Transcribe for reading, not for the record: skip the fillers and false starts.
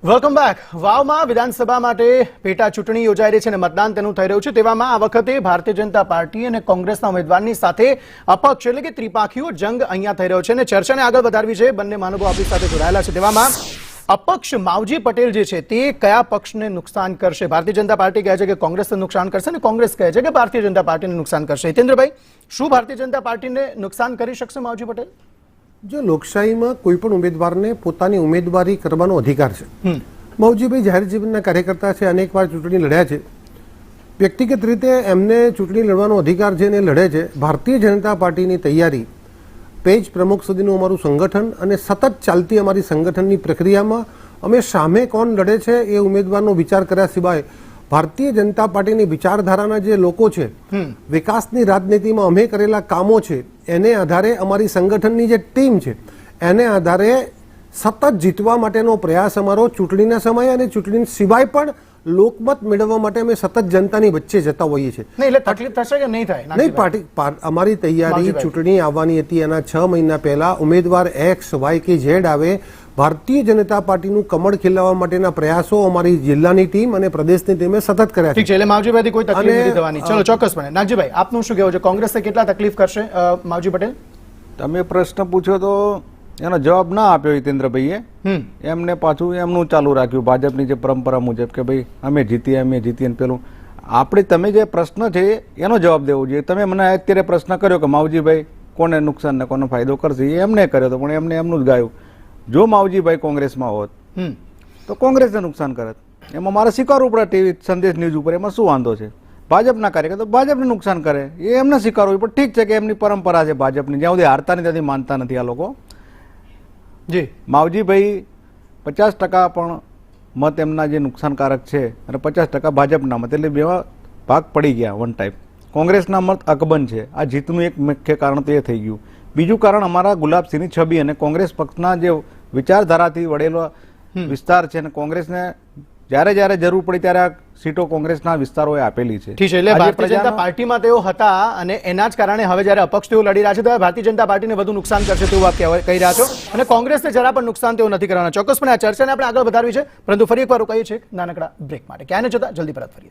Welcome back. વાવમાં વિધાનસભા માટે પેટા ચૂંટણી યોજાઈ રહી છે અને મતદાન તેનું થઈ રહ્યું છે। તેવામાં આ વખતે ભારતીય જનતા પાર્ટી અને કોંગ્રેસના ઉમેદવારની સાથે અપક્ષ એટલે કે ત્રિપાખીઓ જંગ અહીંયા થઈ રહ્યો છે અને ચર્ચાને આગળ વધારવી છે। બંને મહાનુભાવો આપણી સાથે જોડાયેલા છે। તેવામાં અપક્ષ માવજી પટેલ જે છે તે કયા પક્ષને નુકસાન કરશે? ભારતીય જનતા પાર્ટી કહે છે કે કોંગ્રેસને નુકસાન કરશે અને કોંગ્રેસ કહે છે કે ભારતીય જનતા પાર્ટીને નુકસાન કરશે। હિતેન્દ્રભાઈ, શું ભારતીય જનતા પાર્ટીને નુકસાન કરી શકશે માવજી પટેલ? જો લોકશાહીમાં કોઈ પણ ઉમેદવારને પોતાની ઉમેદવારી કરવાનો અધિકાર છે। માવજીભાઈ જાહેર જીવનના કાર્યકર્તા છે, અનેકવાર ચૂંટણી લડ્યા છે। વ્યક્તિગત રીતે એમને ચૂંટણી લડવાનો અધિકાર છે અને લડે છે। ભારતીય જનતા પાર્ટીની તૈયારી, પેજ પ્રમુખ સુધીનું અમારું સંગઠન અને સતત ચાલતી અમારી સંગઠનની પ્રક્રિયામાં અમે સામે કોણ લડે છે એ ઉમેદવારનો વિચાર કર્યા સિવાય ભારતીય જનતા પાર્ટીની વિચારધારાના જે લોકો છે, વિકાસની રાજનીતિમાં અમે કરેલા કામો છે, એને આધારે અમારી સંગઠનની જે ટીમ છે એને આધારે સતત જીતવા માટેનો પ્રયાસ અમારો ચૂંટણીના સમયે અને ચૂંટણી સિવાય પણ લોકમત મેળવવા માટે અમે સતત જનતાની વચ્ચે જતા હોઈએ છીએ। એટલે તકલીફ થશે કે નહીં થાય? નહીં, પાર્ટી અમારી તૈયારી ચૂંટણી આવવાની હતી એના 6 મહિના પહેલા ઉમેદવાર એક્સ વાય કે ઝેડ આવે, ભારતીય જનતા પાર્ટીનું કમળ ખીલવવા માટેના પ્રયાસો અમારી જિલ્લાની ટીમ અને પ્રદેશની ટીમે સતત કર્યા છે। ઠીક છે, એટલે માવજીભાઈ કોઈ તકલીફ નથી થવાની। ચલો, ચોક્કસપણે નાગજીભાઈ, આપનું શું કહેવું છે? કોંગ્રેસને કેટલા તકલીફ કરશે માવજી પટેલ? તમે પ્રશ્ન પૂછ્યો તો એનો જવાબ ના આપ્યો હિતેન્દ્રભાઈએ। એમને પાછું એમનું ચાલુ રાખ્યું ભાજપની જે પરંપરા મુજબ કે ભાઈ અમે જીતીએ પેલું આપણે તમે જે પ્રશ્ન છે એનો જવાબ દેવો જોઈએ। તમે મને અત્યારે પ્રશ્ન કર્યો કે માવજીભાઈ કોને નુકસાન ને કોનો ફાયદો કરશે, એ એમને કર્યો હતો, પણ એમને એમનું જ ગાયું। જો માવજીભાઈ કોંગ્રેસમાં હોત તો કોંગ્રેસને નુકસાન કરત, એમાં મારે સ્વીકારવું પડે। ટીવી સંદેશ ન્યૂઝ ઉપર એમાં શું વાંધો છે? ભાજપના કાર્યકર તો ભાજપને નુકસાન કરે, એ એમને સ્વીકારવું પણ ઠીક છે કે એમની પરંપરા છે ભાજપની, જ્યાં સુધી હારતા નથી ત્યાંથી માનતા નથી આ લોકો। જી, માવજીભાઈ 50% પણ મત એમના જે નુકસાનકારક છે અને 50% ભાજપના મત, એટલે બે ભાગ પડી ગયા વન ટાઈમ। કોંગ્રેસના મત અકબંધ છે। આ જીતનું એક મુખ્ય કારણ તો એ થઈ ગયું। બીજું કારણ અમારા ગુલાબસિંહની છબી અને કોંગ્રેસ પક્ષના જે વિચારધારાથી વળેલો વિસ્તાર છે અને કોંગ્રેસને જ્યારે જ્યારે જરૂર પડી ત્યારે આ સીટો કોંગ્રેસના વિસ્તારોએ આપેલી છે। ઠીક છે, એટલે ભારતીય જનતા પાર્ટીમાં તેઓ હતા અને એના જ કારણે હવે જ્યારે અપક્ષ તેઓ લડી રહ્યા છે તો ભારતીય જનતા પાર્ટીને વધુ નુકસાન કરશે તેવું આપ કહી રહ્યા છો અને કોંગ્રેસને જરા પણ નુકસાન તેઓ નથી કરવાના। ચોક્કસપણે આ ચર્ચાને આપણે આગળ વધારવી છે, પરંતુ ફરી એકવાર કહીએ છીએ નાનકડા બ્રેક માટે, ક્યાં ન જતા જલ્દી પરત ફરીએ।